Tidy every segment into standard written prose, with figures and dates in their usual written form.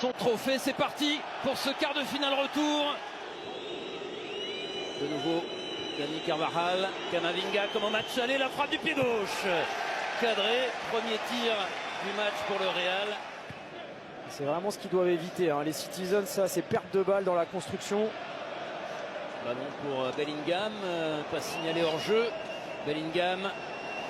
son trophée. C'est parti pour ce quart de finale retour. De nouveau, Dani Carvajal, Camavinga comme au match aller, la frappe du pied gauche. Cadré, premier tir du match pour le Real. C'est vraiment ce qu'ils doivent éviter, hein. Les Citizens, ça c'est perte de balle dans la construction. Ballon pour Bellingham, pas signalé hors jeu. Bellingham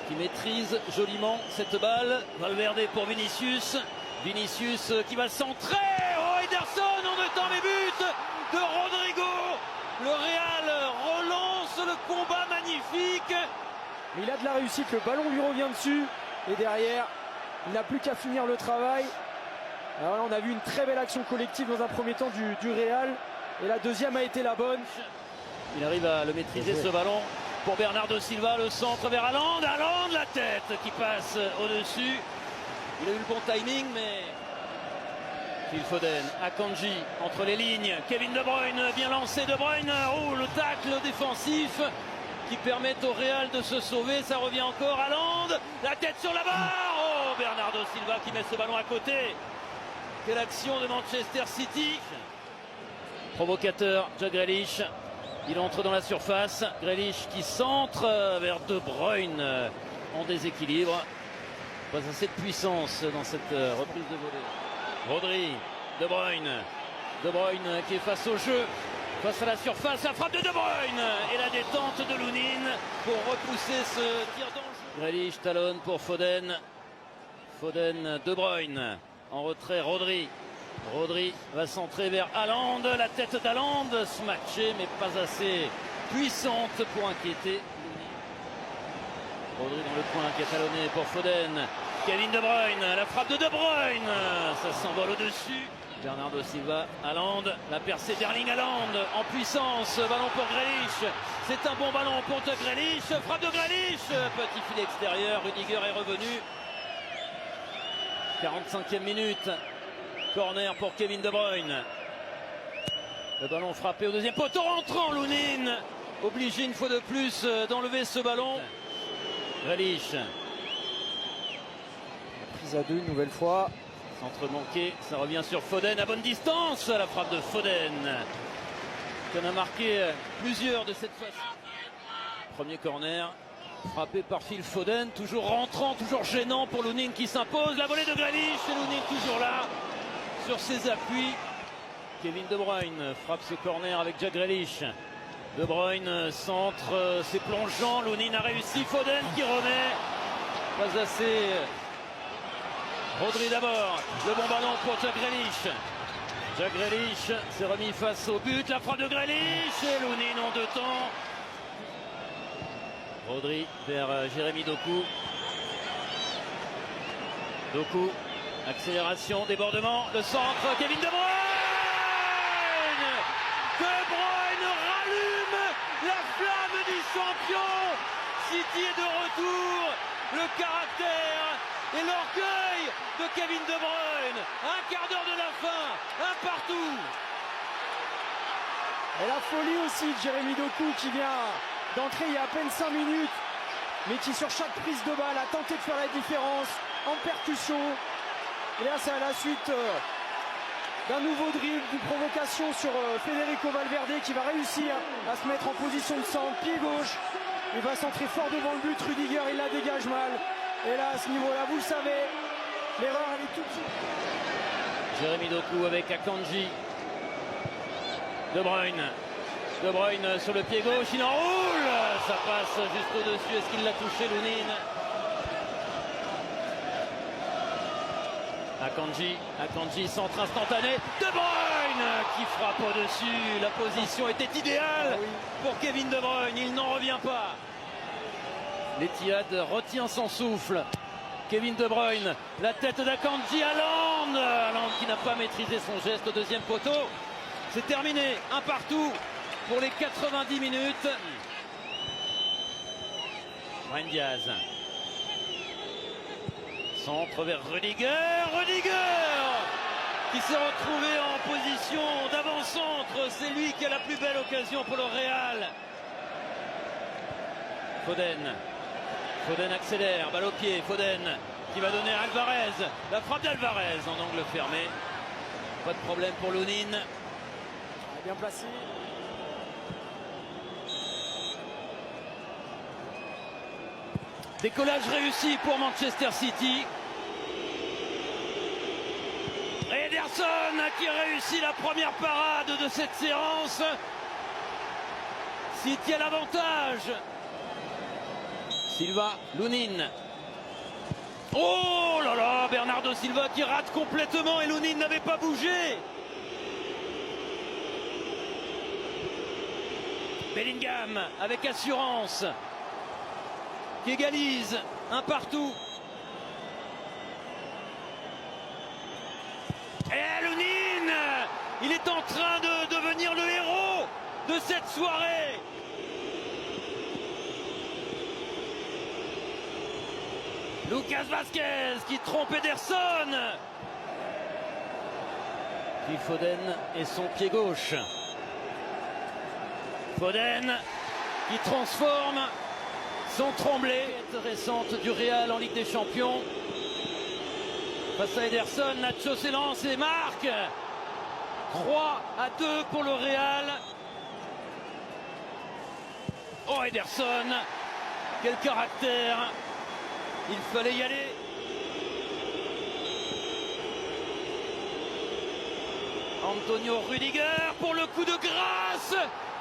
qui maîtrise joliment cette balle. Valverde pour Vinicius. Vinicius qui va centrer. Oh, Ederson en 2 temps, mais but de Rodrigo. Le Real relance le combat magnifique. Il a de la réussite, le ballon lui revient dessus. Et derrière, il n'a plus qu'à finir le travail. Alors là, on a vu une très belle action collective dans un premier temps du Real. Et la deuxième a été la bonne. Il arrive à le maîtriser ce ballon pour Bernardo Silva, le centre vers Haaland. Haaland, la tête qui passe au-dessus. Il a eu le bon timing, mais Phil Foden, Akanji entre les lignes. Kevin De Bruyne, bien lancé De Bruyne. Oh, le tacle défensif qui permet au Real de se sauver. Ça revient encore. Haaland, la tête sur la barre. Oh, Bernardo Silva qui met ce ballon à côté. Quelle action de Manchester City. Provocateur, Jack Grealish. Il entre dans la surface. Grealish qui centre vers De Bruyne en déséquilibre. Pas assez de puissance dans cette reprise de volée. Rodri, De Bruyne. De Bruyne qui est face au jeu, face à la surface. La frappe de De Bruyne et la détente de Lunin pour repousser ce tir d'enjeu. Grealish talonne pour Foden. Foden, De Bruyne. En retrait, Rodri. Rodri va centrer vers Haaland. La tête d'Haaland smatchée mais pas assez puissante pour inquiéter. Rodri dans le coin qui est talonné pour Foden. Kevin De Bruyne, la frappe de De Bruyne. Ça s'envole au-dessus. Bernardo Silva, Haaland, la percée d'Erling Haaland en puissance. Ballon pour Grealish. C'est un bon ballon pour Grealish. Frappe de Grealish. Petit filet extérieur. Rudiger est revenu. 45e minute. Corner pour Kevin De Bruyne. Le ballon frappé au deuxième poteau rentrant. Lunin obligé une fois de plus d'enlever ce ballon. Grealish. Prise à 2 une nouvelle fois. Centre manqué, ça revient sur Foden à bonne distance. La frappe de Foden qui en a marqué plusieurs de cette façon. Premier corner frappé par Phil Foden, toujours rentrant, toujours gênant pour Lunin qui s'impose. La volée de Grealish et Lunin toujours là sur ses appuis. Kevin De Bruyne frappe ce corner avec Jack Grealish. De Bruyne centre, c'est plongeant. Lunin a réussi. Foden qui remet. Pas assez. Rodri d'abord. Le bon ballon pour Jack Grealish. Jack Grealish s'est remis face au but. La frappe de Grealish et Lunin en 2 temps. Rodri vers Jérémy Doku. Doku. Accélération, débordement. Le centre. Kevin De Bruyne. De Bruyne rallume la flamme du champion. City est de retour. Le caractère et l'orgueil de Kevin De Bruyne. Un quart d'heure de la fin. Un partout. Et la folie aussi de Jérémy Doku qui vient d'entrer il y a à peine 5 minutes. Mais qui sur chaque prise de balle a tenté de faire la différence en percussion. Et là c'est à la suite d'un nouveau dribble, d'une provocation sur Federico Valverde qui va réussir à se mettre en position de centre, pied gauche. Il va centrer fort devant le but, Rudiger il la dégage mal. Et là à ce niveau-là, vous le savez, l'erreur elle est tout de suite. Jérémy Doku avec Akanji. De Bruyne. De Bruyne sur le pied gauche, il enroule. Ça passe juste au-dessus. Est-ce qu'il l'a touché, Lunin? Akanji, centre instantané. De Bruyne qui frappe au-dessus. La position était idéale pour Kevin De Bruyne. Il n'en revient pas. L'Etihad retient son souffle. Kevin De Bruyne, la tête d'Akanji. Haaland qui n'a pas maîtrisé son geste au deuxième poteau. C'est terminé. Un partout pour les 90 minutes. Brahim Diaz. Centre vers Rudiger. Qui s'est retrouvé en position d'avant-centre. C'est lui qui a la plus belle occasion pour le Real. Foden accélère, balle au pied. Foden qui va donner à Alvarez. La frappe d'Alvarez en angle fermé. Pas de problème pour Lunin. Bien placé. Décollage réussi pour Manchester City. Ederson qui réussit la première parade de cette séance. City a l'avantage. Silva, Lunin. Oh là là, Bernardo Silva qui rate complètement et Lunin n'avait pas bougé. Bellingham avec assurance qui égalise un partout. Et Lunin, il est en train de devenir le héros de cette soirée. Lucas Vazquez qui trompe Ederson. Phil Foden et son pied gauche. Foden qui transforme son tremblé. Récente du Real en Ligue des Champions. Face à Ederson, Nacho s'élance et marque. 3-2 pour le Real. Oh, Ederson, quel caractère. Il fallait y aller. Antonio Rudiger pour le coup de grâce.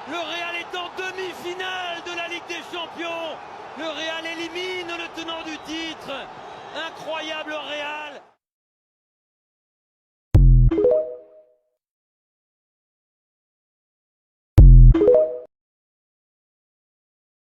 Le Real est en demi-finale de la Ligue des Champions. Le Real élimine le tenant du titre. Incroyable Real.